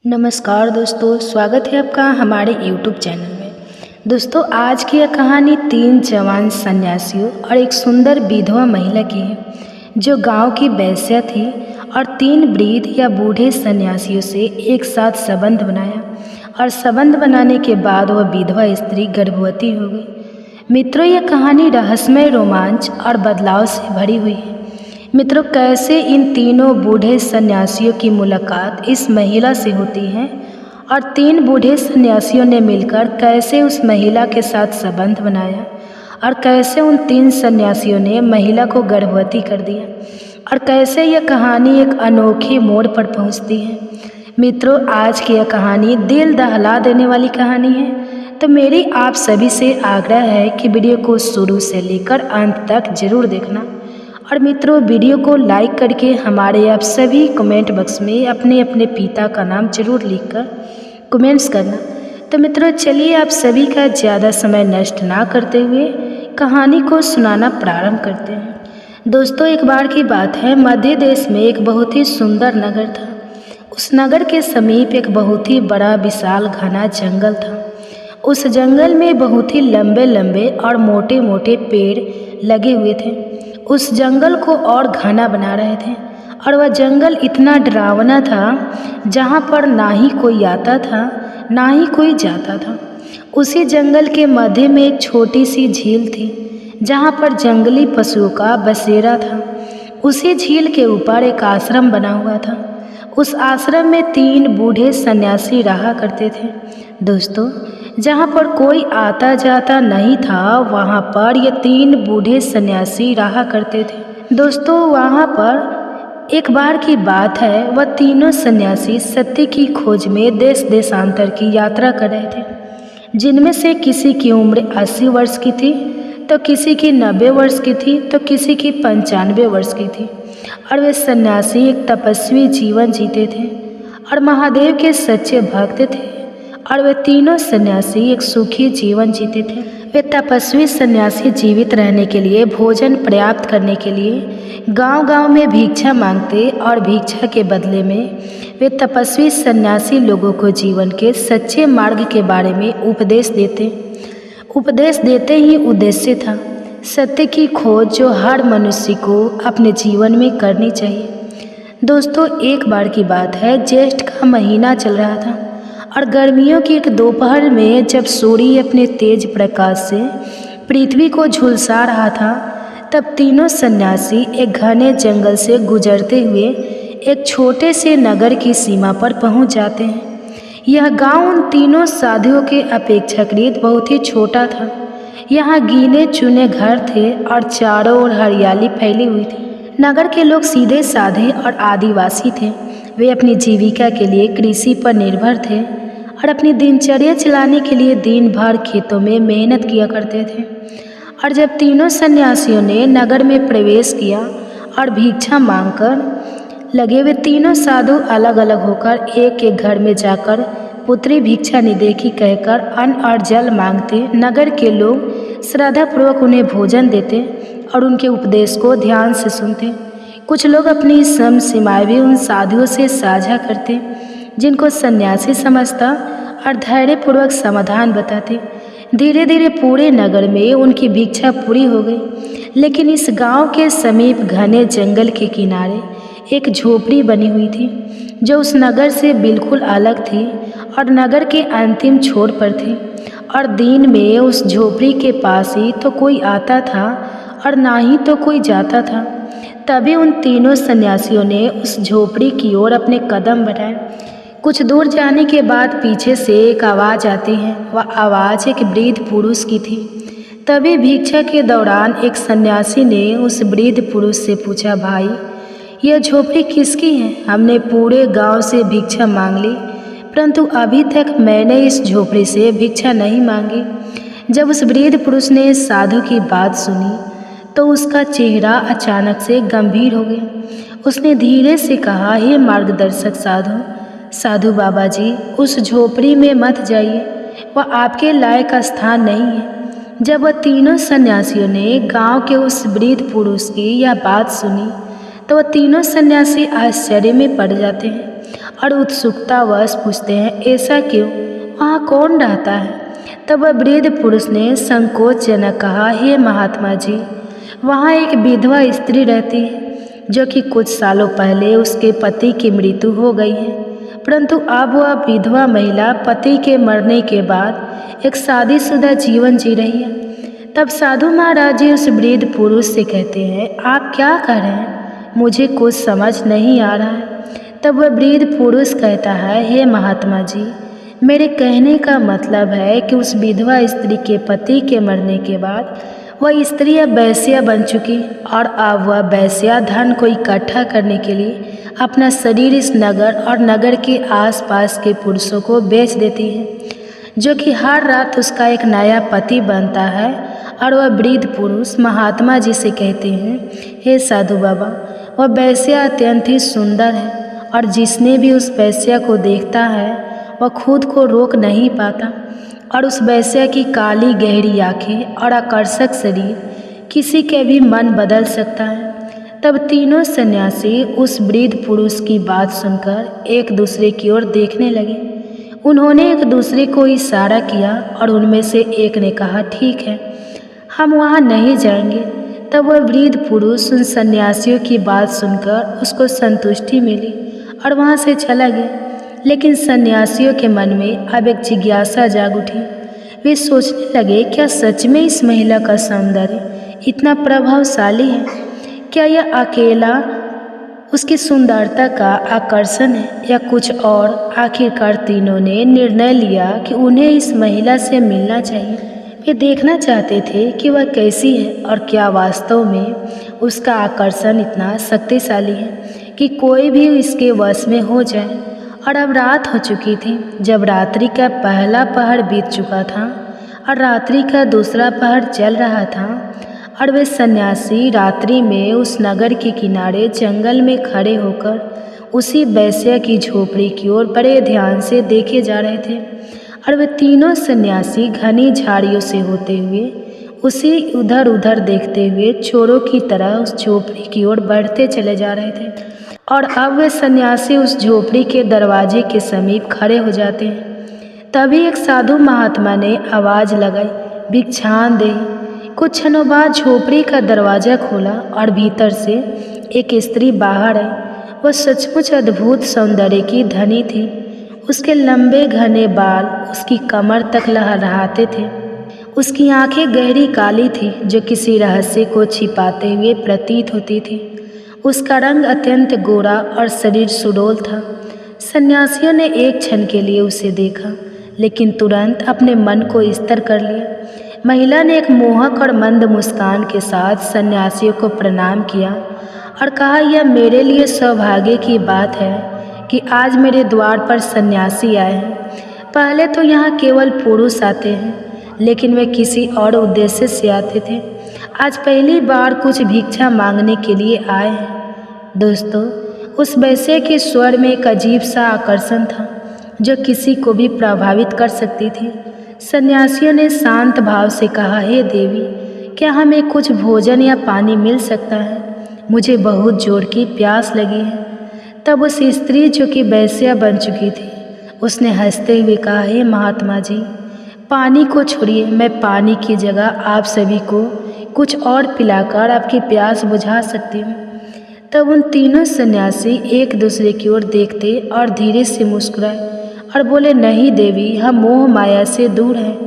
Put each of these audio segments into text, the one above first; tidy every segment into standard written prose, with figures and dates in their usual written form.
नमस्कार दोस्तों, स्वागत है आपका हमारे YouTube चैनल में। दोस्तों, आज की यह कहानी 3 जवान सन्यासियों और एक सुंदर विधवा महिला की है जो गांव की वैश्या थी और 3 वृद्ध या बूढ़े सन्यासियों से एक साथ संबंध बनाया और संबंध बनाने के बाद वह विधवा स्त्री गर्भवती हो गई। मित्रों, यह कहानी रहस्यमय, रोमांच और बदलाव से भरी हुई है। मित्रों, कैसे इन तीनों बूढ़े सन्यासियों की मुलाकात इस महिला से होती है और 3 बूढ़े सन्यासियों ने मिलकर कैसे उस महिला के साथ संबंध बनाया और कैसे उन 3 सन्यासियों ने महिला को गर्भवती कर दिया और कैसे यह कहानी एक अनोखे मोड़ पर पहुंचती है। मित्रों, आज की यह कहानी दिल दहला देने वाली कहानी है, तो मेरी आप सभी से आग्रह है कि वीडियो को शुरू से लेकर अंत तक जरूर देखना। और मित्रों, वीडियो को लाइक करके हमारे आप सभी कमेंट बॉक्स में अपने अपने पिता का नाम जरूर लिखकर कमेंट्स करना। तो मित्रों, चलिए आप सभी का ज़्यादा समय नष्ट ना करते हुए कहानी को सुनाना प्रारंभ करते हैं। दोस्तों, एक बार की बात है, मध्य देश में एक बहुत ही सुंदर नगर था। उस नगर के समीप एक बहुत ही बड़ा विशाल घना जंगल था। उस जंगल में बहुत ही लंबे लंबे और मोटे मोटे पेड़ लगे हुए थे। उस जंगल को और घना बना रहे थे और वह जंगल इतना डरावना था, जहाँ पर ना ही कोई आता था ना ही कोई जाता था। उसी जंगल के मध्य में एक छोटी सी झील थी, जहाँ पर जंगली पशुओं का बसेरा था। उसी झील के ऊपर एक आश्रम बना हुआ था। उस आश्रम में 3 बूढ़े सन्यासी रहा करते थे। दोस्तों, जहाँ पर कोई आता जाता नहीं था, वहाँ पर ये 3 बूढ़े सन्यासी रहा करते थे। दोस्तों, वहाँ पर एक बार की बात है, वह तीनों सन्यासी सत्य की खोज में देश देशांतर की यात्रा कर रहे थे, जिनमें से किसी की उम्र 80 वर्ष की थी, तो किसी की 90 वर्ष की थी, तो किसी की 95 वर्ष की थी। और वे सन्यासी एक तपस्वी जीवन जीते थे और महादेव के सच्चे भक्त थे। और वे तीनों सन्यासी एक सुखी जीवन जीते थे। वे तपस्वी सन्यासी जीवित रहने के लिए, भोजन प्राप्त करने के लिए गांव-गांव में भिक्षा मांगते और भिक्षा के बदले में वे तपस्वी सन्यासी लोगों को जीवन के सच्चे मार्ग के बारे में उपदेश देते ही उद्देश्य था सत्य की खोज, जो हर मनुष्य को अपने जीवन में करनी चाहिए। दोस्तों, एक बार की बात है, ज्येष्ठ का महीना चल रहा था और गर्मियों की एक दोपहर में जब सूर्य अपने तेज प्रकाश से पृथ्वी को झुलसा रहा था, तब तीनों सन्यासी एक घने जंगल से गुजरते हुए एक छोटे से नगर की सीमा पर पहुंच जाते हैं। यह गांव उन तीनों साधुओं के अपेक्षाकृत बहुत ही छोटा था। यहाँ गिने चुने घर थे और चारों ओर हरियाली फैली हुई थी। नगर के लोग सीधे साधे और आदिवासी थे। वे अपनी जीविका के लिए कृषि पर निर्भर थे और अपनी दिनचर्या चलाने के लिए दिन भर खेतों में मेहनत किया करते थे। और जब तीनों सन्यासियों ने नगर में प्रवेश किया और भिक्षा मांगकर लगे, वे तीनों साधु अलग अलग होकर एक एक घर में जाकर पुत्री भिक्षा निदेखी कहकर अन्न और जल मांगते। नगर के लोग श्रद्धापूर्वक उन्हें भोजन देते और उनके उपदेश को ध्यान से सुनते। कुछ लोग अपनी समसीमाएं भी उन साधुओं से साझा करते, जिनको सन्यासी समझता और धैर्यपूर्वक समाधान बताते। धीरे धीरे पूरे नगर में उनकी भिक्षा पूरी हो गई। लेकिन इस गांव के समीप घने जंगल के किनारे एक झोपड़ी बनी हुई थी, जो उस नगर से बिल्कुल अलग थी और नगर के अंतिम छोर पर थी। और दिन में उस झोपड़ी के पास ही तो कोई आता था और ना ही तो कोई जाता था। तभी उन तीनों सन्यासियों ने उस झोपड़ी की ओर अपने कदम बढ़ाए। कुछ दूर जाने के बाद पीछे से एक आवाज़ आती है। वह आवाज़ एक वृद्ध पुरुष की थी। तभी भिक्षा के दौरान एक सन्यासी ने उस वृद्ध पुरुष से पूछा, भाई, यह झोपड़ी किसकी है? हमने पूरे गांव से भिक्षा मांग ली, परंतु अभी तक मैंने इस झोपड़ी से भिक्षा नहीं मांगी। जब उस वृद्ध पुरुष ने साधु की बात सुनी, तो उसका चेहरा अचानक से गंभीर हो गया। उसने धीरे से कहा, हे मार्गदर्शक साधु बाबा जी, उस झोपड़ी में मत जाइए, वह आपके लायक स्थान नहीं है। जब वह तीनों सन्यासियों ने गांव के उस वृद्ध पुरुष की यह बात सुनी, तो वह तीनों सन्यासी आश्चर्य में पड़ जाते हैं और उत्सुकतावश पूछते हैं, ऐसा क्यों, वहाँ कौन रहता है? तब वह वृद्ध पुरुष ने संकोचजनक कहा, हे महात्मा जी, वहाँ एक विधवा स्त्री रहती है जो कि कुछ सालों पहले उसके पति की मृत्यु हो गई है, परंतु अब वह विधवा महिला पति के मरने के बाद एक शादीशुदा जीवन जी रही है। तब साधु महाराज जी उस वृद्ध पुरुष से कहते हैं, आप क्या कह रहे हैं, मुझे कुछ समझ नहीं आ रहा है। तब वह वृद्ध पुरुष कहता है, हे महात्मा जी, मेरे कहने का मतलब है कि उस विधवा स्त्री के पति के मरने के बाद वह स्त्री अब वेश्या बन चुकी और अब वह वेश्या धन को इकट्ठा करने के लिए अपना शरीर इस नगर और नगर के आसपास के पुरुषों को बेच देती है, जो कि हर रात उसका एक नया पति बनता है। और वह वृद्ध पुरुष महात्मा जी से कहते हैं, हे साधु बाबा, वह वेश्या अत्यंत ही सुंदर है और जिसने भी उस वेश्या को देखता है वह खुद को रोक नहीं पाता और उस वेश्या की काली गहरी आँखें और आकर्षक शरीर किसी के भी मन बदल सकता है। तब तीनों सन्यासी उस वृद्ध पुरुष की बात सुनकर एक दूसरे की ओर देखने लगे। उन्होंने एक दूसरे को इशारा किया और उनमें से एक ने कहा, ठीक है, हम वहाँ नहीं जाएंगे। तब वह वृद्ध पुरुष उन सन्यासियों की बात सुनकर उसको संतुष्टि मिली और वहाँ से चला गया। लेकिन सन्यासियों के मन में अब एक जिज्ञासा जाग उठी। वे सोचने लगे, क्या सच में इस महिला का सौंदर्य इतना प्रभावशाली है? क्या यह अकेला उसकी सुंदरता का आकर्षण है या कुछ और? आखिरकार तीनों ने निर्णय लिया कि उन्हें इस महिला से मिलना चाहिए। वे देखना चाहते थे कि वह कैसी है और क्या वास्तव में उसका आकर्षण इतना शक्तिशाली है कि कोई भी इसके वश में हो जाए। और अब रात हो चुकी थी। जब रात्रि का पहला पहर बीत चुका था और रात्रि का दूसरा पहर चल रहा था और वे सन्यासी रात्रि में उस नगर के किनारे जंगल में खड़े होकर उसी वेश्या की झोपड़ी की ओर बड़े ध्यान से देखे जा रहे थे। और वे तीनों सन्यासी घनी झाड़ियों से होते हुए उसी इधर उधर देखते हुए चोरों की तरह उस झोपड़ी की ओर बढ़ते चले जा रहे थे। और अब वे सन्यासी उस झोपड़ी के दरवाजे के समीप खड़े हो जाते हैं। तभी एक साधु महात्मा ने आवाज़ लगाई, भिक्षान देहि। कुछ क्षणों बाद झोपड़ी का दरवाज़ा खोला और भीतर से एक स्त्री बाहर आई। वह सचमुच अद्भुत सौंदर्य की धनी थी। उसके लंबे घने बाल उसकी कमर तक लहराते थे। उसकी आंखें गहरी काली थी जो किसी रहस्य को छिपाते हुए प्रतीत होती थी। उसका रंग अत्यंत गोरा और शरीर सुडौल था। सन्यासियों ने एक क्षण के लिए उसे देखा, लेकिन तुरंत अपने मन को स्थिर कर लिया। महिला ने एक मोहक और मंद मुस्कान के साथ सन्यासियों को प्रणाम किया और कहा, यह मेरे लिए सौभाग्य की बात है कि आज मेरे द्वार पर सन्यासी आए हैं। पहले तो यहाँ केवल पुरुष आते हैं, लेकिन वे किसी और उद्देश्य से आते थे। आज पहली बार कुछ भिक्षा मांगने के लिए आए हैं। दोस्तों, उस वेश्या के स्वर में एक अजीब सा आकर्षण था जो किसी को भी प्रभावित कर सकती थी। सन्यासियों ने शांत भाव से कहा, हे देवी, क्या हमें कुछ भोजन या पानी मिल सकता है? मुझे बहुत जोर की प्यास लगी है। तब उस स्त्री जो कि वेश्या बन चुकी थी, उसने हंसते हुए कहा, हे महात्मा जी, पानी को छोड़िए, मैं पानी की जगह आप सभी को कुछ और पिलाकर आपकी प्यास बुझा सकती हूँ। तब उन तीनों सन्यासी एक दूसरे की ओर देखते और धीरे से मुस्कुराए और बोले, नहीं देवी, हम मोह माया से दूर हैं,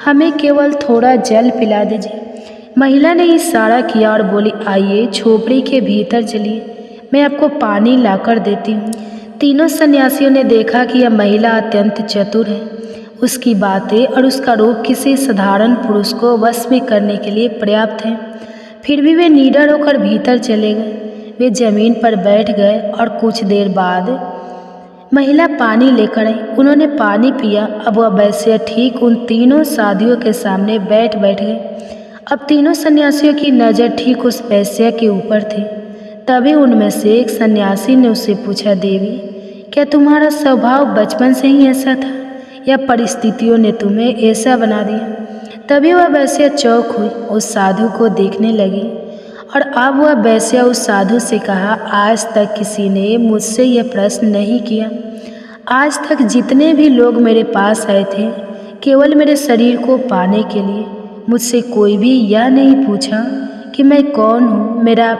हमें केवल थोड़ा जल पिला दीजिए। महिला ने इशारा किया और बोली, आइए झोपड़ी के भीतर चलिए, मैं आपको पानी लाकर देती हूँ। तीनों सन्यासियों ने देखा कि यह महिला अत्यंत चतुर है। उसकी बातें और उसका रूप किसी साधारण पुरुष को वश में करने के लिए पर्याप्त है। फिर भी वे निडर होकर भीतर चले गए। वे जमीन पर बैठ गए और कुछ देर बाद महिला पानी लेकर आई। उन्होंने पानी पिया। अब वह वेश्या ठीक उन तीनों साधुओं के सामने बैठ गई। अब तीनों सन्यासियों की नज़र ठीक उस वेश्या के ऊपर थी। तभी उनमें से एक सन्यासी ने उससे पूछा, देवी, क्या तुम्हारा स्वभाव बचपन से ही ऐसा था या परिस्थितियों ने तुम्हें ऐसा बना दिया? तभी वह वेश्या चौंक हुई, उस साधु को देखने लगी और अब वह वेश्या उस साधु से कहा, आज तक किसी ने मुझसे यह प्रश्न नहीं किया, आज तक जितने भी लोग मेरे पास आए थे केवल मेरे शरीर को पाने के लिए, मुझसे कोई भी यह नहीं पूछा कि मैं कौन हूँ, मेरा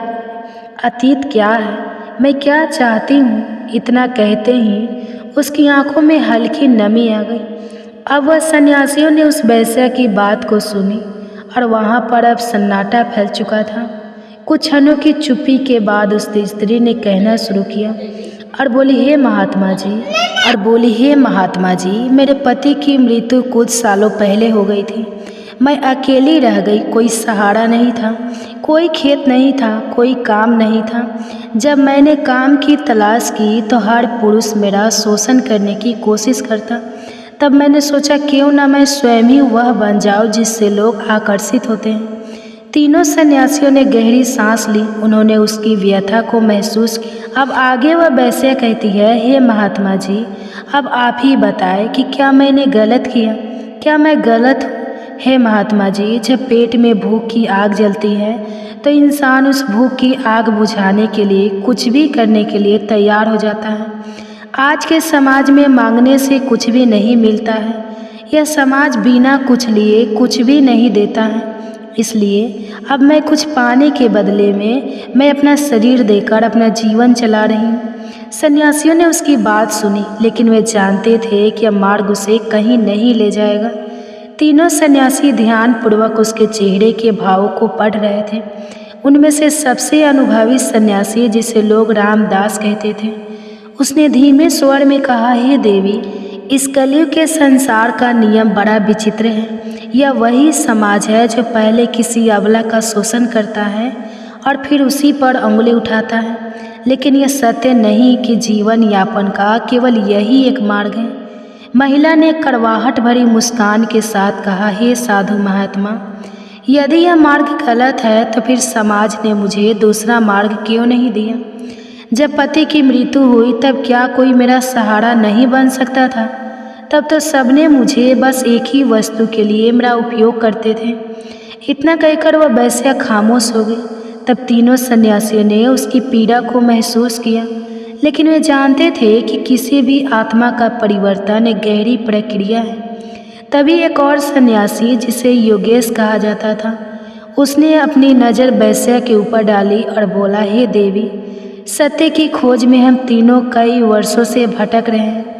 अतीत क्या है, मैं क्या चाहती हूँ। इतना कहते ही उसकी आंखों में हल्की नमी आ गई। अब वह सन्यासियों ने उस वैश्या की बात को सुनी और वहाँ पर अब सन्नाटा फैल चुका था। कुछ क्षणों की चुप्पी के बाद उस स्त्री ने कहना शुरू किया और बोली, हे महात्मा जी, मेरे पति की मृत्यु कुछ सालों पहले हो गई थी। मैं अकेली रह गई, कोई सहारा नहीं था, कोई खेत नहीं था, कोई काम नहीं था। जब मैंने काम की तलाश की तो हर पुरुष मेरा शोषण करने की कोशिश करता। तब मैंने सोचा क्यों ना मैं स्वयं ही वह बन जाऊं जिससे लोग आकर्षित होते हैं। तीनों सन्यासियों ने गहरी सांस ली, उन्होंने उसकी व्यथा को महसूस किया। अब आगे वह वैश्या कहती है, हे महात्मा जी, अब आप ही बताएं कि क्या मैंने गलत किया, क्या मैं गलत हूँ? हे महात्मा जी, जब पेट में भूख की आग जलती है तो इंसान उस भूख की आग बुझाने के लिए कुछ भी करने के लिए तैयार हो जाता है। आज के समाज में मांगने से कुछ भी नहीं मिलता है। यह समाज बिना कुछ लिए कुछ भी नहीं देता है। इसलिए अब मैं कुछ पाने के बदले में मैं अपना शरीर देकर अपना जीवन चला रही हूँ। सन्यासियों ने उसकी बात सुनी, लेकिन वे जानते थे कि अब मार्ग उसे कहीं नहीं ले जाएगा। तीनों सन्यासी ध्यानपूर्वक उसके चेहरे के भावों को पढ़ रहे थे। उनमें से सबसे अनुभवी सन्यासी, जिसे लोग रामदास कहते थे, उसने धीमे स्वर में कहा, हे देवी, इस कलयुग के संसार का नियम बड़ा विचित्र है। यह वही समाज है जो पहले किसी अबला का शोषण करता है और फिर उसी पर उंगली उठाता है। लेकिन यह सत्य नहीं कि जीवन यापन का केवल यही एक मार्ग है। महिला ने कड़वाहट भरी मुस्कान के साथ कहा, हे साधु महात्मा, यदि यह मार्ग गलत है तो फिर समाज ने मुझे दूसरा मार्ग क्यों नहीं दिया? जब पति की मृत्यु हुई तब क्या कोई मेरा सहारा नहीं बन सकता था? तब तो सबने मुझे बस एक ही वस्तु के लिए मेरा उपयोग करते थे। इतना कहकर वह वैश्या खामोश हो गई। तब तीनों सन्यासियों ने उसकी पीड़ा को महसूस किया, लेकिन वे जानते थे कि किसी भी आत्मा का परिवर्तन एक गहरी प्रक्रिया है। तभी एक और सन्यासी, जिसे योगेश कहा जाता था, उसने अपनी नज़र वैश्या के ऊपर डाली और बोला, हे देवी, सत्य की खोज में हम तीनों कई वर्षों से भटक रहे हैं।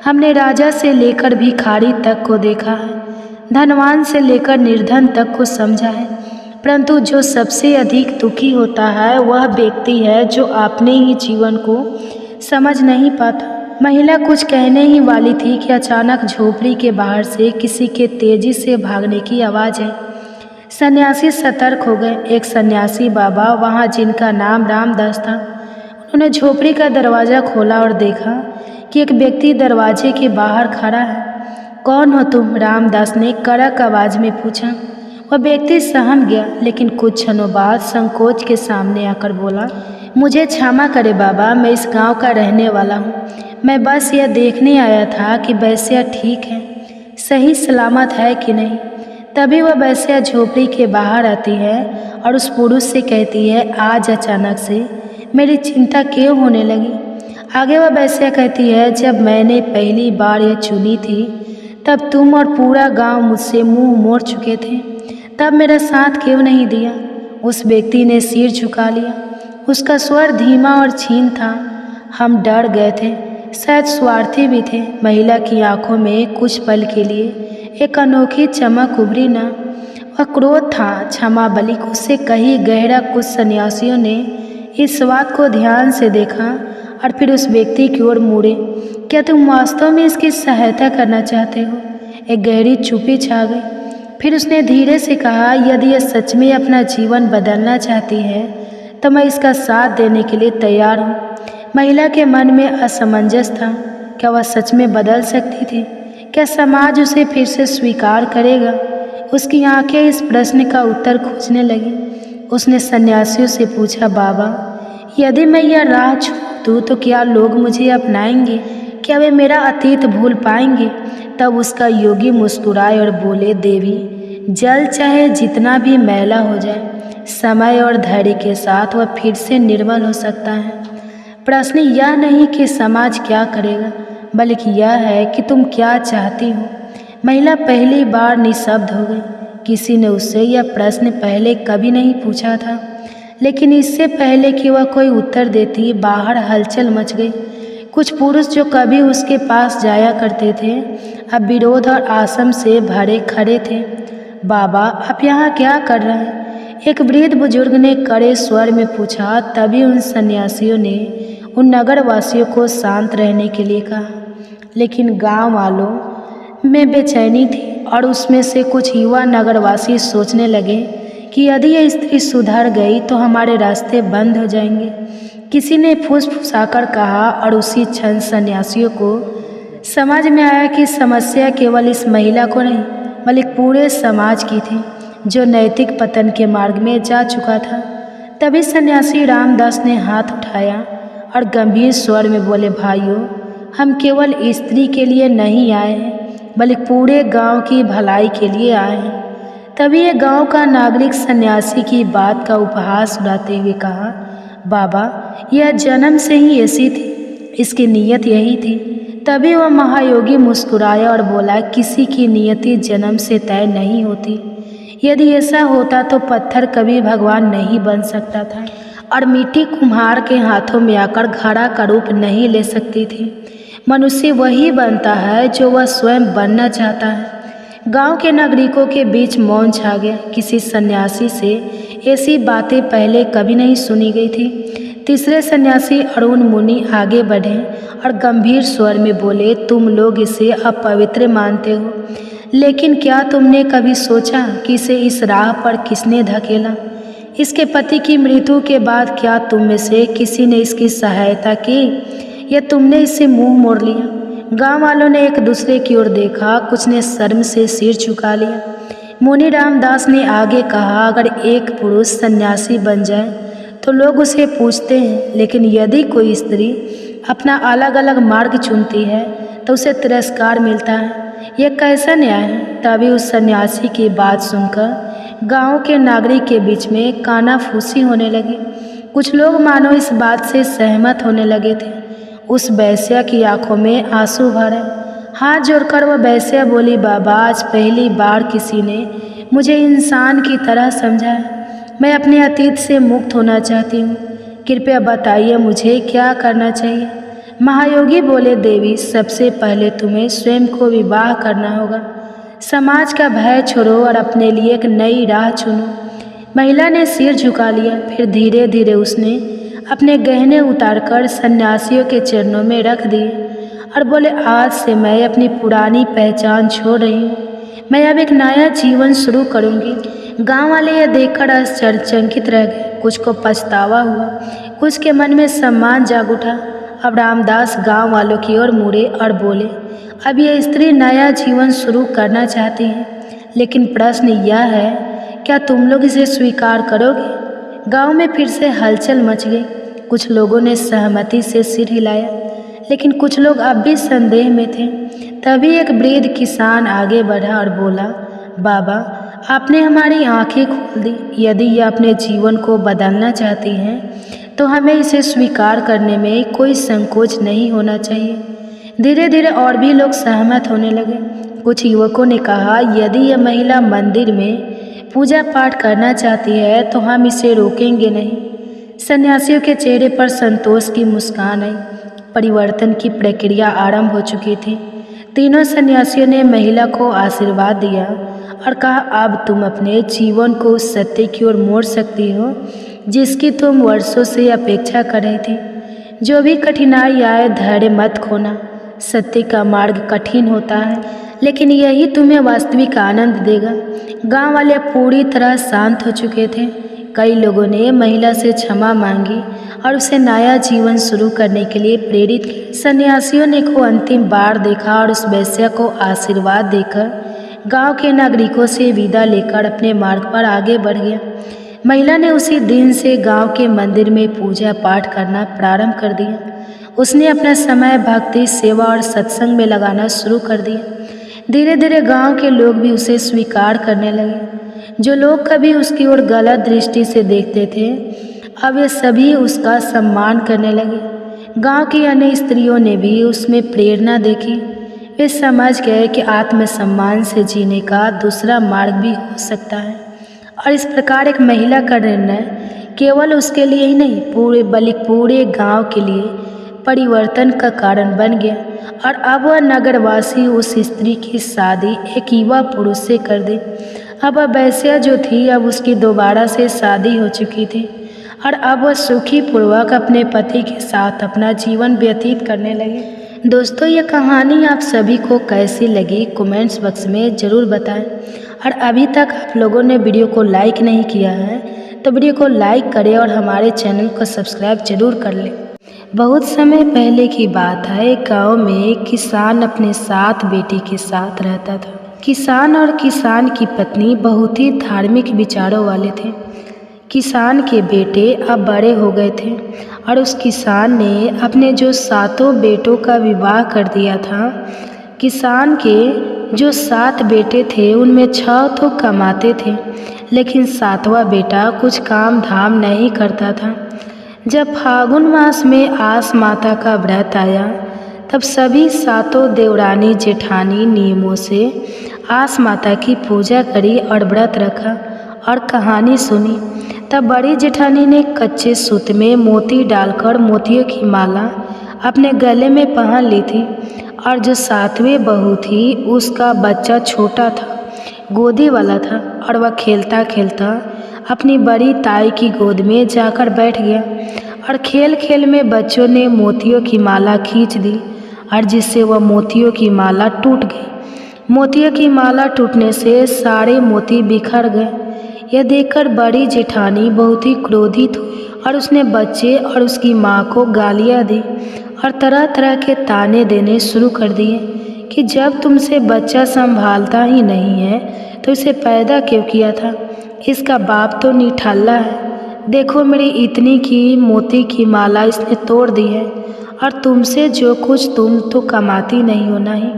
हमने राजा से लेकर भिखारी तक को देखा है, धनवान से लेकर निर्धन तक को समझा है, परंतु जो सबसे अधिक दुखी होता है वह व्यक्ति है जो अपने ही जीवन को समझ नहीं पाता। महिला कुछ कहने ही वाली थी कि अचानक झोपड़ी के बाहर से किसी के तेजी से भागने की आवाज़ है। सन्यासी सतर्क हो गए। एक सन्यासी बाबा वहाँ, जिनका नाम रामदास था। उन्होंने झोपड़ी का दरवाज़ा खोला और देखा कि एक व्यक्ति दरवाजे के बाहर खड़ा है। कौन हो तुम? रामदास ने कड़क आवाज़ में पूछा। वह व्यक्ति सहम गया, लेकिन कुछ क्षणों बाद संकोच के सामने आकर बोला, मुझे क्षमा करे बाबा, मैं इस गांव का रहने वाला हूँ। मैं बस यह देखने आया था कि वैश्या ठीक है, सही सलामत है कि नहीं। तभी वह वैश्या झोपड़ी के बाहर आती है और उस पुरुष से कहती है, आज अचानक से मेरी चिंता क्यों होने लगी? आगे वह वैश्या कहती है, जब मैंने पहली बार यह चुनी थी तब तुम और पूरा गांव मुझसे मुंह मोड़ चुके थे, तब मेरा साथ क्यों नहीं दिया? उस व्यक्ति ने सिर झुका लिया। उसका स्वर धीमा और क्षीण था। हम डर गए थे, शायद स्वार्थी भी थे। महिला की आंखों में कुछ पल के लिए एक अनोखी चमक उभरी ना। वह क्रोध था, क्षमा बलिक उससे कहीं गहरा। कुछ सन्यासियों ने इस बात को ध्यान से देखा और फिर उस व्यक्ति की ओर मुड़े। क्या तुम वास्तव में इसकी सहायता करना चाहते हो? एक गहरी चुप्पी छा गई। फिर उसने धीरे से कहा, यदि यह सच में अपना जीवन बदलना चाहती है तो मैं इसका साथ देने के लिए तैयार हूँ। महिला के मन में असमंजस था। क्या वह सच में बदल सकती थी? क्या समाज उसे फिर से स्वीकार करेगा? उसकी आंखें इस प्रश्न का उत्तर खोजने लगी। उसने सन्यासियों से पूछा, बाबा, यदि मैं यह राह छोड़ दूँ तो क्या लोग मुझे अपनाएंगे? क्या वे मेरा अतीत भूल पाएंगे? तब उसका योगी मुस्कुराए और बोले, देवी, जल चाहे जितना भी मैला हो जाए, समय और धैर्य के साथ वह फिर से निर्मल हो सकता है। प्रश्न यह नहीं कि समाज क्या करेगा, बल्कि यह है कि तुम क्या चाहती हो। महिला पहली बार निशब्द हो गई। किसी ने उससे यह प्रश्न पहले कभी नहीं पूछा था, लेकिन इससे पहले कि वह कोई उत्तर देती बाहर हलचल मच गई। कुछ पुरुष जो कभी उसके पास जाया करते थे अब विरोध और आशंका से भरे खड़े थे। बाबा, आप यहाँ क्या कर रहे हैं? एक वृद्ध बुजुर्ग ने कड़े स्वर में पूछा। तभी उन सन्यासियों ने उन नगरवासियों को शांत रहने के लिए कहा, लेकिन गांव वालों में बेचैनी थी और उसमें से कुछ युवा नगरवासी सोचने लगे कि यदि यह स्त्री सुधर गई तो हमारे रास्ते बंद हो जाएंगे। किसी ने फुसफुसाकर कहा और उसी क्षण सन्यासियों को समझ में आया कि समस्या केवल इस महिला को नहीं बल्कि पूरे समाज की थी, जो नैतिक पतन के मार्ग में जा चुका था। तभी सन्यासी रामदास ने हाथ उठाया और गंभीर स्वर में बोले, भाइयों, हम केवल स्त्री के लिए नहीं आए हैं बल्कि पूरे गांव की भलाई के लिए आए हैं। तभी ये गांव का नागरिक सन्यासी की बात का उपहास उड़ाते हुए कहा, बाबा, यह जन्म से ही ऐसी थी, इसकी नीयत यही थी। तभी वह महायोगी मुस्कुराया और बोला, किसी की नियति जन्म से तय नहीं होती। यदि ऐसा होता तो पत्थर कभी भगवान नहीं बन सकता था और मिट्टी कुम्हार के हाथों में आकर घड़ा का रूप नहीं ले सकती थी। मनुष्य वही बनता है जो वह स्वयं बनना चाहता है। गांव के नागरिकों के बीच मौन छा गया। किसी सन्यासी से ऐसी बातें पहले कभी नहीं सुनी गई थी। तीसरे सन्यासी अरुण मुनि आगे बढ़े और गंभीर स्वर में बोले, तुम लोग इसे अपवित्र मानते हो, लेकिन क्या तुमने कभी सोचा कि इसे इस राह पर किसने धकेला? इसके पति की मृत्यु के बाद क्या तुम में से किसी ने इसकी सहायता की या तुमने इससे मुंह मोड़ लिया? गांव वालों ने एक दूसरे की ओर देखा, कुछ ने शर्म से सिर झुका लिया। मुनि रामदास ने आगे कहा, अगर एक पुरुष सन्यासी बन जाए तो लोग उसे पूछते हैं, लेकिन यदि कोई स्त्री अपना अलग अलग मार्ग चुनती है तो उसे तिरस्कार मिलता है। यह कैसा न्याय है? तभी उस सन्यासी की बात सुनकर गांव के नागरिक के बीच में कानाफूसी होने लगी। कुछ लोग मानो इस बात से सहमत होने लगे थे। उस वैश्या की आंखों में आंसू भरे। हाथ जोड़कर वह वैश्या बोली, बाबा, आज पहली बार किसी ने मुझे इंसान की तरह समझा है। मैं अपने अतीत से मुक्त होना चाहती हूँ। कृपया बताइए मुझे क्या करना चाहिए? महायोगी बोले, देवी, सबसे पहले तुम्हें स्वयं को विवाह करना होगा। समाज का भय छोड़ो और अपने लिए एक नई राह चुनो। महिला ने सिर झुका लिया। फिर धीरे धीरे उसने अपने गहने उतारकर सन्यासियों के चरणों में रख दिए और बोले, आज से मैं अपनी पुरानी पहचान छोड़ रही हूँ। मैं अब एक नया जीवन शुरू करूँगी। गांव वाले यह देखकर आश्चर्यचकित रह गए। कुछ को पछतावा हुआ, कुछ के मन में सम्मान जाग उठा। अब रामदास गांव वालों की ओर मुड़े और बोले, अब यह स्त्री नया जीवन शुरू करना चाहती है, लेकिन प्रश्न यह है, क्या तुम लोग इसे स्वीकार करोगे? गांव में फिर से हलचल मच गई। कुछ लोगों ने सहमति से सिर हिलाया, लेकिन कुछ लोग अब भी संदेह में थे। तभी एक वृद्ध किसान आगे बढ़ा और बोला, बाबा, आपने हमारी आंखें खोल दी। यदि यह अपने जीवन को बदलना चाहती हैं तो हमें इसे स्वीकार करने में कोई संकोच नहीं होना चाहिए। धीरे धीरे और भी लोग सहमत होने लगे। कुछ युवकों ने कहा, यदि यह महिला मंदिर में पूजा पाठ करना चाहती है तो हम इसे रोकेंगे नहीं। सन्यासियों के चेहरे पर संतोष की मुस्कान आई। परिवर्तन की प्रक्रिया आरंभ हो चुकी थी। तीनों सन्यासियों ने महिला को आशीर्वाद दिया और कहा, अब तुम अपने जीवन को उस सत्य की ओर मोड़ सकती हो जिसकी तुम वर्षों से अपेक्षा कर रही थी। जो भी कठिनाई आए, धैर्य मत खोना। सत्य का मार्ग कठिन होता है, लेकिन यही तुम्हें वास्तविक आनंद देगा। गांव वाले पूरी तरह शांत हो चुके थे। कई लोगों ने महिला से क्षमा मांगी और उसे नया जीवन शुरू करने के लिए प्रेरित किया। सन्यासियों ने को अंतिम बार देखा और उस वैश्या को आशीर्वाद देकर गांव के नागरिकों से विदा लेकर अपने मार्ग पर आगे बढ़ गया। महिला ने उसी दिन से गांव के मंदिर में पूजा पाठ करना प्रारंभ कर दिया। उसने अपना समय भक्ति, सेवा और सत्संग में लगाना शुरू कर दिया। धीरे धीरे गांव के लोग भी उसे स्वीकार करने लगे। जो लोग कभी उसकी ओर गलत दृष्टि से देखते थे, अब वे सभी उसका सम्मान करने लगे। गांव की अन्य स्त्रियों ने भी उसमें प्रेरणा देखी। वे समझ गए कि आत्मसम्मान से जीने का दूसरा मार्ग भी हो सकता है, और इस प्रकार एक महिला का निर्णय केवल उसके लिए ही नहीं बल्कि पूरे गांव के लिए परिवर्तन का कारण बन गया। और अब वह नगरवासी उस स्त्री की शादी एक युवा पुरुष से कर दे। अब वह वेश्या जो थी, अब उसकी दोबारा से शादी हो चुकी थी, और अब वह सुखी पूर्वक अपने पति के साथ अपना जीवन व्यतीत करने लगे। दोस्तों, यह कहानी आप सभी को कैसी लगी कमेंट्स बॉक्स में ज़रूर बताएं। और अभी तक आप लोगों ने वीडियो को लाइक नहीं किया है तो वीडियो को लाइक करें और हमारे चैनल को सब्सक्राइब जरूर कर लें। बहुत समय पहले की बात है, एक गाँव में एक किसान अपने 7 बेटी के साथ रहता था। किसान और किसान की पत्नी बहुत ही धार्मिक विचारों वाले थे। किसान के बेटे अब बड़े हो गए थे और उस किसान ने अपने जो 7 बेटों का विवाह कर दिया था। किसान के जो 7 बेटे थे उनमें 6 तो कमाते थे, लेकिन 7वां बेटा कुछ काम धाम नहीं करता था। जब फागुन मास में आस माता का व्रत आया तब सभी 7 देवरानी जेठानी नियमों से आस माता की पूजा करी और व्रत रखा और कहानी सुनी। तब बड़ी जेठानी ने कच्चे सूत में मोती डालकर मोतियों की माला अपने गले में पहन ली थी, और जो 7वीं बहू थी उसका बच्चा छोटा था, गोदी वाला था, और वह खेलता खेलता अपनी बड़ी ताई की गोद में जाकर बैठ गया। और खेल खेल में बच्चों ने मोतियों की माला खींच दी और जिससे वह मोतियों की माला टूट गई। मोतियों की माला टूटने से सारे मोती बिखर गए। यह देखकर बड़ी जेठानी बहुत ही क्रोधित हुई और उसने बच्चे और उसकी माँ को गालियाँ दी और तरह तरह के ताने देने शुरू कर दिए कि जब तुमसे बच्चा संभालता ही नहीं है तो इसे पैदा क्यों किया था, इसका बाप तो निठल्ला है। देखो मेरी इतनी की मोती की माला इसने तोड़ दी है, और तुमसे जो कुछ तुम तो कमाती नहीं हो, नहीं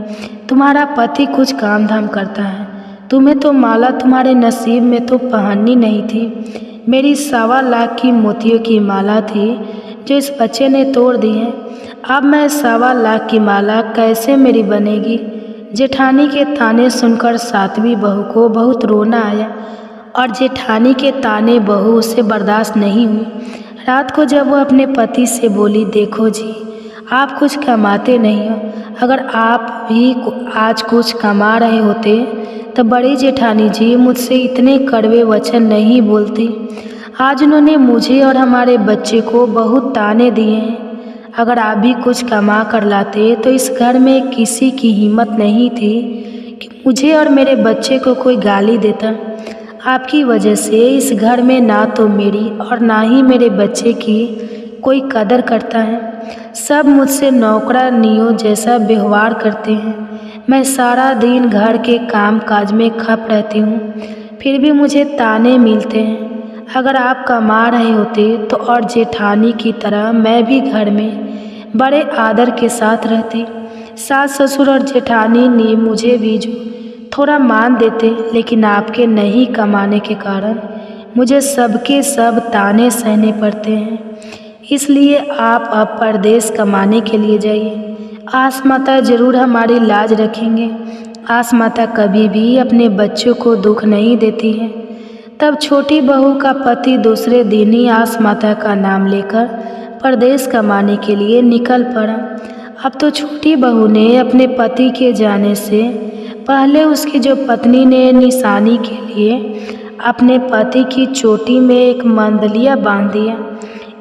तुम्हारा पति कुछ काम धाम करता है, तुम्हें तो माला तुम्हारे नसीब में तो पहननी नहीं थी। मेरी 1.25 लाख की मोतियों की माला थी जो इस बच्चे ने तोड़ दी है। अब मैं 1.25 लाख की माला कैसे मेरी बनेगी। जेठानी के ताने सुनकर 7वीं बहू को बहुत रोना आया और जेठानी के ताने बहू उसे बर्दाश्त नहीं हुई। रात को जब वह अपने पति से बोली, देखो जी आप कुछ कमाते नहीं हो, अगर आप भी आज कुछ कमा रहे होते तो बड़ी जेठानी जी मुझसे इतने कड़वे वचन नहीं बोलती। आज उन्होंने मुझे और हमारे बच्चे को बहुत ताने दिए हैं। अगर आप भी कुछ कमा कर लाते तो इस घर में किसी की हिम्मत नहीं थी कि मुझे और मेरे बच्चे को कोई गाली देता। आपकी वजह से इस घर में ना तो मेरी और ना ही मेरे बच्चे की कोई कदर करता है। सब मुझसे नौकरानियों जैसा व्यवहार करते हैं। मैं सारा दिन घर के काम काज में खप रहती हूँ, फिर भी मुझे ताने मिलते हैं। अगर आप कमा रहे होते तो और जेठानी की तरह मैं भी घर में बड़े आदर के साथ रहती। सास ससुर और जेठानी ने मुझे भी जो थोड़ा मान देते, लेकिन आपके नहीं कमाने के कारण मुझे सबके सब ताने सहने पड़ते हैं। इसलिए आप अब परदेश कमाने के लिए जाइए। आस माता जरूर हमारी लाज रखेंगे। आस माता कभी भी अपने बच्चों को दुख नहीं देती है। तब छोटी बहू का पति दूसरे दिन ही आस माता का नाम लेकर परदेश कमाने के लिए निकल पड़ा। अब तो छोटी बहू ने अपने पति के जाने से पहले उसकी जो पत्नी ने निशानी के लिए अपने पति की चोटी में एक मंदलिया बांध दिया।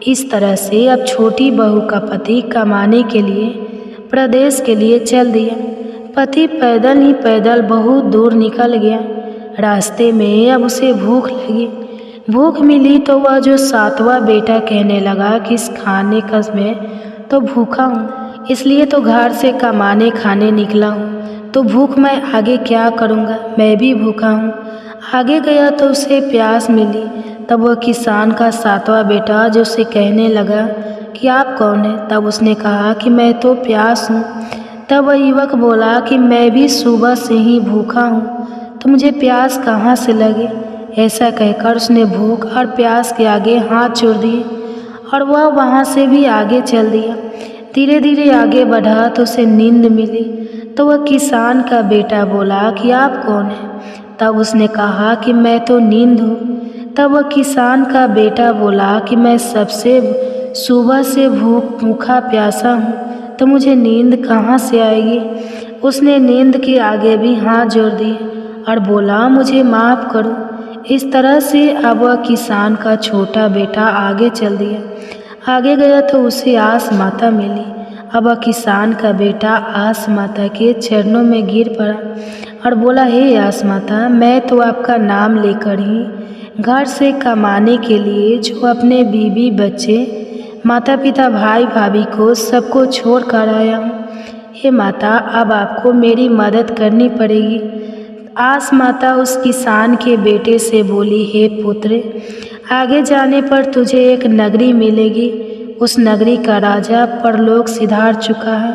इस तरह से अब छोटी बहू का पति कमाने के लिए प्रदेश के लिए चल दिया। पति पैदल ही पैदल बहुत दूर निकल गया। रास्ते में अब उसे भूख लगी। भूख मिली तो वह जो 7वां बेटा कहने लगा कि इस खाने का मैं तो भूखा हूँ, इसलिए तो घर से कमाने खाने निकला हूँ, तो भूख मैं आगे क्या करूँगा, मैं भी भूखा हूँ। आगे गया तो उसे प्यास मिली। तब वह किसान का 7वां बेटा जो उसे कहने लगा कि आप कौन हैं, तब उसने कहा कि मैं तो प्यास हूँ। तब वह युवक बोला कि मैं भी सुबह से ही भूखा हूँ, तो मुझे प्यास कहाँ से लगे। ऐसा कहकर उसने भूख और प्यास के आगे हाथ जोड़ दिए और वह वहाँ से भी आगे चल दिया। धीरे धीरे आगे बढ़ा तो उसे नींद मिली। तो वह किसान का बेटा बोला कि आप कौन हैं? तब उसने कहा कि मैं तो नींद हूँ। तब वह किसान का बेटा बोला कि मैं सबसे सुबह से भूखा प्यासा हूँ, तो मुझे नींद कहाँ से आएगी? उसने नींद के आगे भी हाथ जोड़ दिए और बोला मुझे माफ़ करो। इस तरह से अब वह किसान का छोटा बेटा आगे चल दिया। आगे गया तो उसे आस माता मिली। अब वह किसान का बेटा आस माता के चरणों में गिर पड़ा और बोला, हे आस माता, मैं तो आपका नाम लेकर ही घर से कमाने के लिए जो अपने बीवी बच्चे माता पिता भाई भाभी को सबको छोड़ कर आया हूँ। हे माता, अब आपको मेरी मदद करनी पड़ेगी। आस माता उस किसान के बेटे से बोली, हे पुत्र, आगे जाने पर तुझे एक नगरी मिलेगी। उस नगरी का राजा परलोक सिधार चुका है।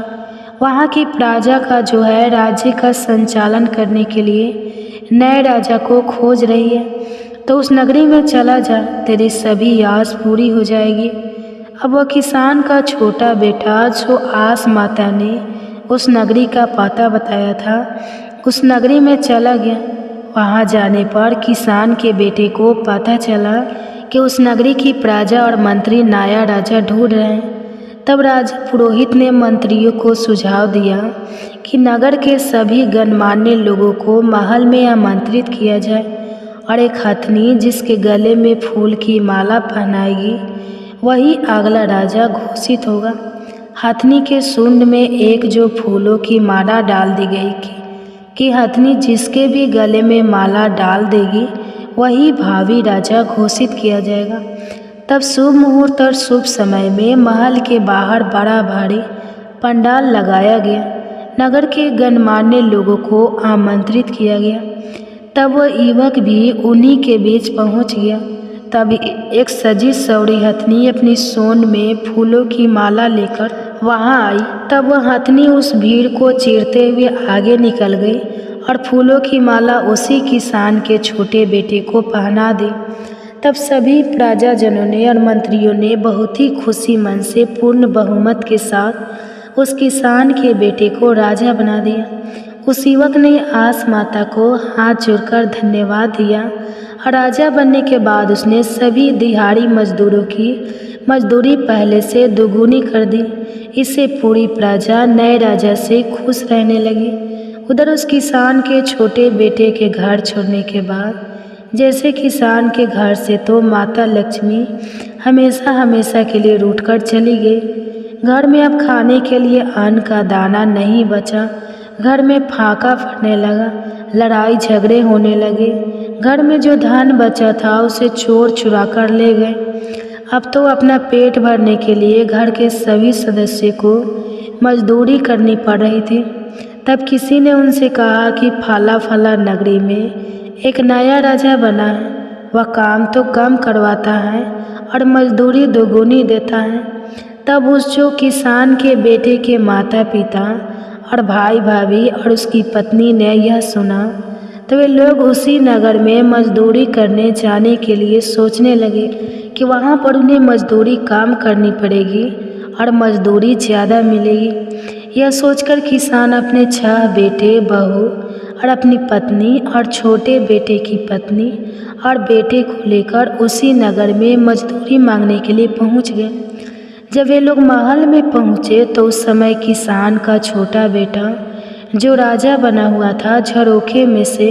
वहाँ की प्रजा का जो है राज्य का संचालन करने के लिए नए राजा को खोज रही है। तो उस नगरी में चला जा, तेरी सभी आस पूरी हो जाएगी। अब वह किसान का छोटा बेटा जो आस माता ने उस नगरी का पता बताया था, उस नगरी में चला गया। वहाँ जाने पर किसान के बेटे को पता चला कि उस नगरी की प्रजा और मंत्री नया राजा ढूंढ रहे हैं। तब राजा पुरोहित ने मंत्रियों को सुझाव दिया कि नगर के सभी गणमान्य लोगों को महल में आमंत्रित किया जाए और एक हथनी जिसके गले में फूल की माला पहनाएगी वही अगला राजा घोषित होगा। हथनी के सूंड में एक जो फूलों की माला डाल दी गई कि हथनी जिसके भी गले में माला डाल देगी वही भावी राजा घोषित किया जाएगा। तब शुभ मुहूर्त और शुभ समय में महल के बाहर बड़ा भारी पंडाल लगाया गया। नगर के गणमान्य लोगों को आमंत्रित किया गया। तब वह युवक भी उन्हीं के बीच पहुंच गया। तब एक सजी सवरी हथनी अपनी सोंड में फूलों की माला लेकर वहां आई। तब वह हथनी उस भीड़ को चीरते हुए आगे निकल गई और फूलों की माला उसी किसान के छोटे बेटे को पहना दी। तब सभी प्रजाजनों ने और मंत्रियों ने बहुत ही खुशी मन से पूर्ण बहुमत के साथ उस किसान के बेटे को राजा बना दिया। उस युवक ने आस माता को हाथ जोड़कर धन्यवाद दिया और राजा बनने के बाद उसने सभी दिहाड़ी मजदूरों की मजदूरी पहले से दोगुनी कर दी। इससे पूरी प्रजा नए राजा से खुश रहने लगी। उधर उस किसान के छोटे बेटे के घर छोड़ने के बाद जैसे किसान के घर से तो माता लक्ष्मी हमेशा हमेशा के लिए रूठकर चली गई। घर में अब खाने के लिए अन्न का दाना नहीं बचा। घर में फाका पड़ने लगा, लड़ाई झगड़े होने लगे। घर में जो धन बचा था उसे चोर चुरा कर ले गए। अब तो अपना पेट भरने के लिए घर के सभी सदस्य को मजदूरी करनी पड़ रही थी। तब किसी ने उनसे कहा कि फला फला नगरी में एक नया राजा बना है। वह काम तो कम करवाता है और मजदूरी दोगुनी देता है। तब उस जो किसान के बेटे के माता पिता और भाई भाभी और उसकी पत्नी ने यह सुना तो वे लोग उसी नगर में मजदूरी करने जाने के लिए सोचने लगे कि वहाँ पर उन्हें मजदूरी काम करनी पड़ेगी और मजदूरी ज़्यादा मिलेगी। यह सोचकर किसान अपने 6 बेटे, बहू और अपनी पत्नी और छोटे बेटे की पत्नी और बेटे को लेकर उसी नगर में मजदूरी मांगने के लिए पहुँच गए। जब वे लोग महल में पहुँचे तो उस समय किसान का छोटा बेटा जो राजा बना हुआ था झरोखे में से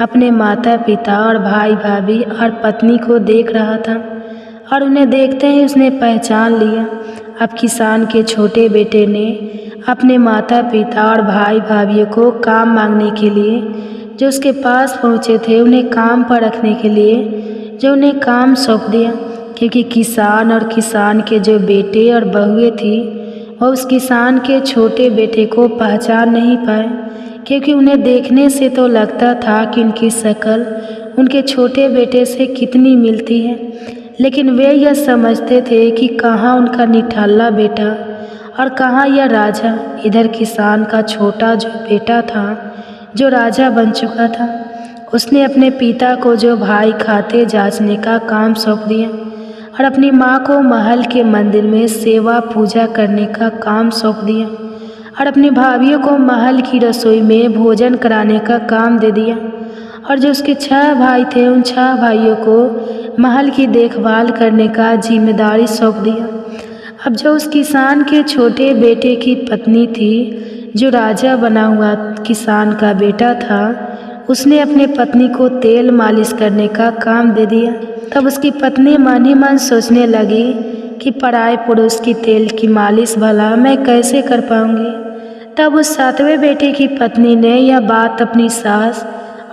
अपने माता पिता और भाई भाभी और पत्नी को देख रहा था और उन्हें देखते ही उसने पहचान लिया। अब किसान के छोटे बेटे ने अपने माता पिता और भाई भाभीयों को काम मांगने के लिए जो उसके पास पहुँचे थे उन्हें काम पर रखने के लिए जो उन्हें काम सौंप दिया। क्योंकि किसान और किसान के जो बेटे और बहुएं थी वह उस किसान के छोटे बेटे को पहचान नहीं पाए, क्योंकि उन्हें देखने से तो लगता था कि उनकी शक्ल उनके छोटे बेटे से कितनी मिलती है। लेकिन वे यह समझते थे कि कहाँ उनका निठाल्ला बेटा और कहाँ यह राजा। इधर किसान का छोटा जो बेटा था जो राजा बन चुका था, उसने अपने पिता को जो भाई खाते जांचने का काम सौंप दिया और अपनी माँ को महल के मंदिर में सेवा पूजा करने का काम सौंप दिया और अपनी भाभियों को महल की रसोई में भोजन कराने का काम दे दिया। और जो उसके 6 भाई थे उन 6 भाइयों को महल की देखभाल करने का जिम्मेदारी सौंप दिया। अब जो उस किसान के छोटे बेटे की पत्नी थी, जो राजा बना हुआ किसान का बेटा था, उसने अपने पत्नी को तेल मालिश करने का काम दे दिया। तब उसकी पत्नी मन ही मन सोचने लगी कि पराए पुरुष की तेल की मालिश भला मैं कैसे कर पाऊंगी। तब उस 7वें बेटे की पत्नी ने यह बात अपनी सास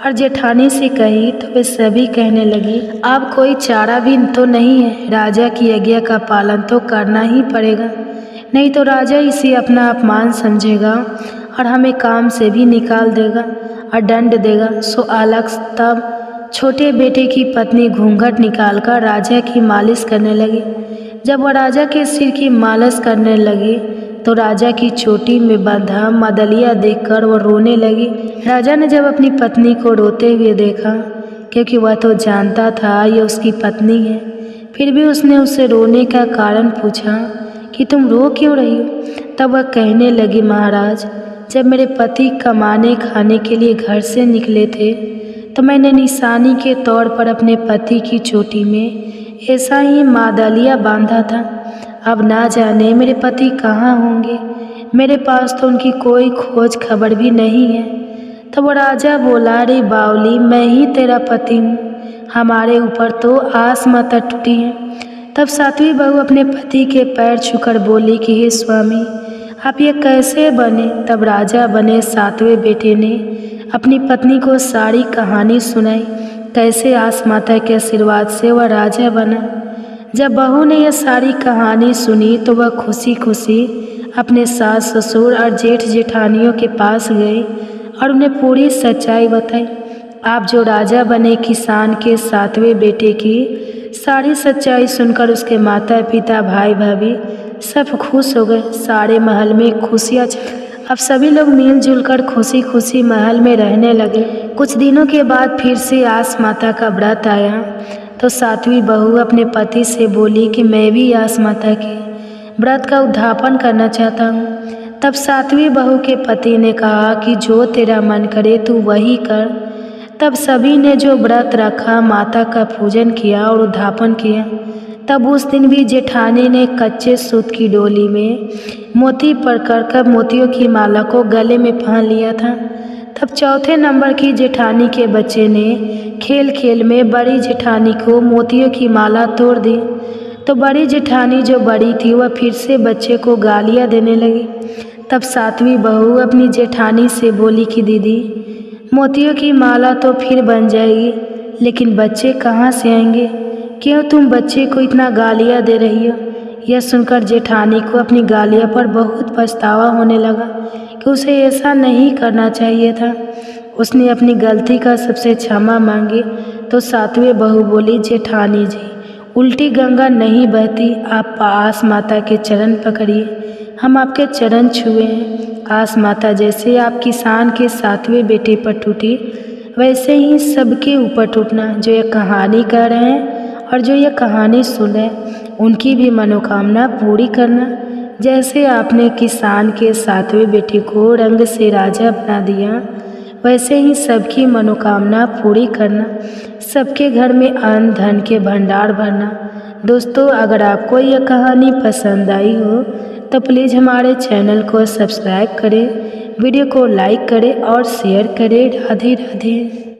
और जेठानी से कही तो वे सभी कहने लगी, अब कोई चारा भी तो नहीं है, राजा की आज्ञा का पालन तो करना ही पड़ेगा, नहीं तो राजा इसे अपना अपमान समझेगा और हमें काम से भी निकाल देगा और दंड देगा। सो अलग तब छोटे बेटे की पत्नी घूंघट निकालकर राजा की मालिश करने लगी। जब वह राजा के सिर की मालिश करने लगी तो राजा की चोटी में बंधा मदलिया देखकर वो रोने लगी। राजा ने जब अपनी पत्नी को रोते हुए देखा, क्योंकि वह तो जानता था ये उसकी पत्नी है, फिर भी उसने उससे रोने का कारण पूछा कि तुम रो क्यों रही हो। तब वह कहने लगी, महाराज, जब मेरे पति कमाने खाने के लिए घर से निकले थे तो मैंने निशानी के तौर पर अपने पति की चोटी में ऐसा ही मादलिया बांधा था। अब ना जाने मेरे पति कहाँ होंगे, मेरे पास तो उनकी कोई खोज खबर भी नहीं है। तब वो राजा बोला, अरे बावली, मैं ही तेरा पति हूँ, हमारे ऊपर तो आस माता टूटी है। तब 7वीं बहू अपने पति के पैर छूकर बोली कि हे स्वामी, आप ये कैसे बने। तब राजा बने 7वें बेटे ने अपनी पत्नी को सारी कहानी सुनाई, कैसे आस माता के आशीर्वाद से वह राजा बना। जब बहू ने यह सारी कहानी सुनी तो वह खुशी खुशी अपने सास ससुर और जेठ जेठानियों के पास गई और उन्हें पूरी सच्चाई बताई। आप जो राजा बने किसान के 7वें बेटे की सारी सच्चाई सुनकर उसके माता पिता भाई भाभी सब खुश हो गए। सारे महल में खुशियाँ अब सभी लोग मिलजुल कर खुशी खुशी महल में रहने लगे। कुछ दिनों के बाद फिर से आस माता का व्रत आया तो 7वीं बहू अपने पति से बोली कि मैं भी आस माता के व्रत का उद्यापन करना चाहता हूँ। तब 7वीं बहू के पति ने कहा कि जो तेरा मन करे तू वही कर। तब सभी ने जो व्रत रखा, माता का पूजन किया और उद्यापन किया। तब उस दिन भी जेठानी ने कच्चे सूत की डोली में मोती पकड़कर मोतियों की माला को गले में पहन लिया था। तब 4थे नंबर की जेठानी के बच्चे ने खेल खेल में बड़ी जेठानी को मोतियों की माला तोड़ दी। तो बड़ी जेठानी जो बड़ी थी वह फिर से बच्चे को गालियाँ देने लगी। तब 7वीं बहू अपनी जेठानी से बोली कि दीदी, मोतियों की माला तो फिर बन जाएगी, लेकिन बच्चे कहाँ से आएंगे, क्यों तुम बच्चे को इतना गालियाँ दे रही हो। यह सुनकर जेठानी को अपनी गालियों पर बहुत पछतावा होने लगा कि उसे ऐसा नहीं करना चाहिए था। उसने अपनी गलती का सबसे क्षमा मांगी तो 7वीं बहू बोली, जेठानी जी, उल्टी गंगा नहीं बहती, आप आस माता के चरण पकड़िए, हम आपके चरण छुए हैं। आस माता जैसे आप किसान के 7वें बेटे पर टूटी, वैसे ही सबके ऊपर टूटना। जो ये कहानी कह रहे हैं और जो ये कहानी सुन रहे हैं, उनकी भी मनोकामना पूरी करना। जैसे आपने किसान के 7वें बेटे को रंग से राजा बना दिया, वैसे ही सबकी मनोकामना पूरी करना, सबके घर में अन्न धन के भंडार भरना। दोस्तों, अगर आपको यह कहानी पसंद आई हो तो प्लीज़ हमारे चैनल को सब्सक्राइब करें, वीडियो को लाइक करें और शेयर करें। राधे राधे।